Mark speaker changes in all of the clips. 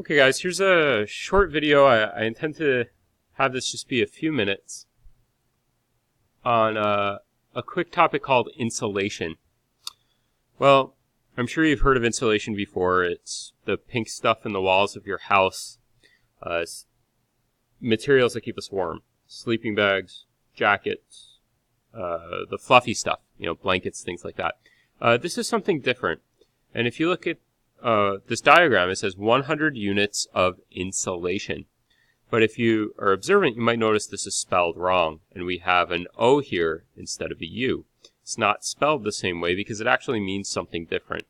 Speaker 1: Okay guys, here's a short video. I intend to have this just be a few minutes on a quick topic called insulation. Well, I'm sure you've heard of insulation before. It's the pink stuff in the walls of your house. It's materials that keep us warm. Sleeping bags, jackets, the fluffy stuff, blankets, things like that. This is something different. And if you look at this diagram, it says 100 units of insulation. But if you are observant, you might notice this is spelled wrong. And we have an O here instead of a U. It's not spelled the same way because it actually means something different.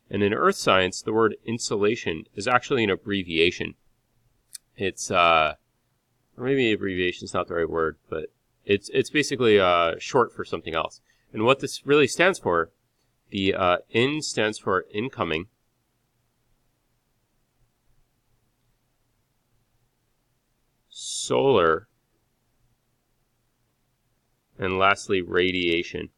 Speaker 1: And in earth science, the word insulation is actually an abbreviation. It's, or maybe abbreviation is not the right word, but it's basically short for something else. And what this really stands for, the IN stands for incoming. Solar, and lastly radiation.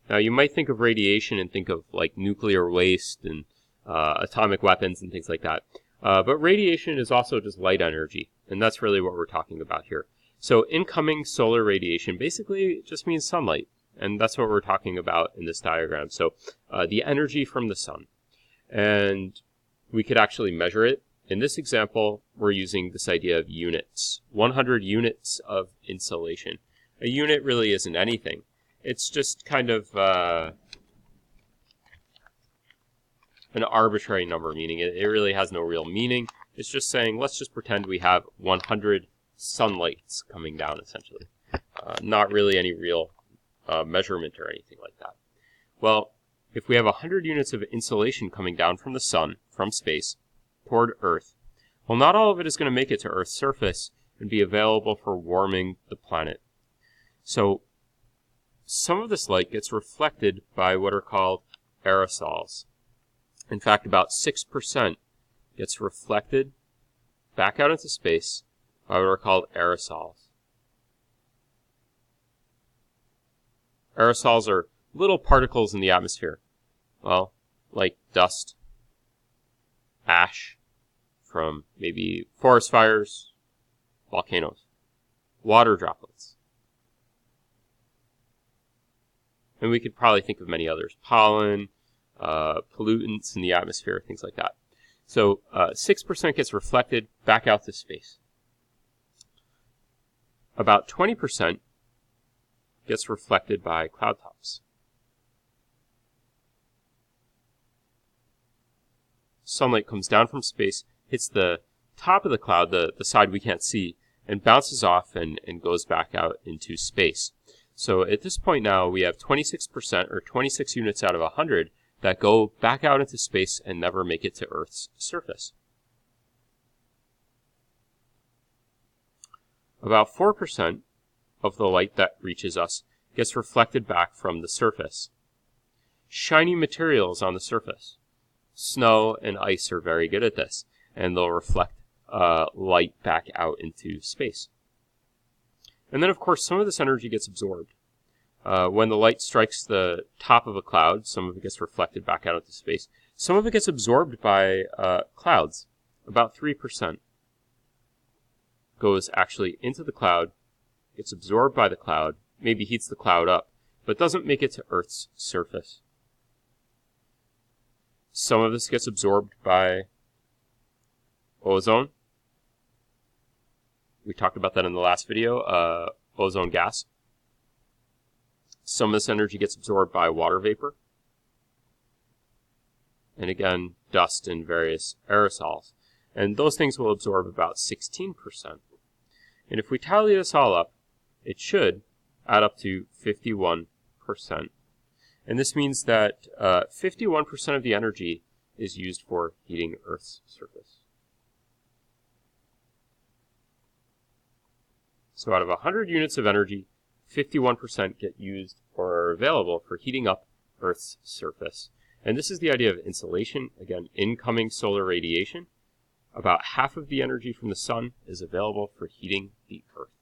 Speaker 1: Now you might think of radiation and think of like nuclear waste and atomic weapons and things like that. But radiation is also just light energy, and that's really what we're talking about here. So incoming solar radiation basically just means sunlight, and that's what we're talking about in this diagram. So the energy from the sun. And we could actually measure it. In this example, we're using this idea of units. 100 units of insulation. A unit really isn't anything. It's just kind of an arbitrary number, meaning it really has no real meaning. It's just saying, let's just pretend we have 100 sunlights coming down, essentially. Not really any real measurement or anything like that. Well, if we have 100 units of insulation coming down from the sun, from space, toward Earth, well, not all of it is going to make it to Earth's surface and be available for warming the planet. So some of this light gets reflected by what are called aerosols. In fact, about 6% gets reflected back out into space by what are called aerosols. Aerosols are little particles in the atmosphere. Well, like dust, ash from maybe forest fires, volcanoes, water droplets. And we could probably think of many others. Pollen, pollutants in the atmosphere, things like that. So 6% gets reflected back out to space. About 20% gets reflected by cloud tops. Sunlight comes down from space, hits the top of the cloud, the side we can't see, and bounces off and goes back out into space. So at this point now, we have 26%, or 26 units out of 100, that go back out into space and never make it to Earth's surface. About 4% of the light that reaches us gets reflected back from the surface. Shiny materials on the surface. Snow and ice are very good at this, and they'll reflect light back out into space. And then, of course, some of this energy gets absorbed. When the light strikes the top of a cloud, some of it gets reflected back out into space. Some of it gets absorbed by clouds. About 3% goes actually into the cloud, gets absorbed by the cloud, maybe heats the cloud up, but doesn't make it to Earth's surface. Some of this gets absorbed by ozone. We talked about that in the last video, ozone gas. Some of this energy gets absorbed by water vapor. And again, dust and various aerosols. And those things will absorb about 16%. And if we tally this all up, it should add up to 51%. And this means that 51% of the energy is used for heating Earth's surface. So out of 100 units of energy, 51% get used or are available for heating up Earth's surface. And this is the idea of insolation. Again, incoming solar radiation. About half of the energy from the sun is available for heating the Earth.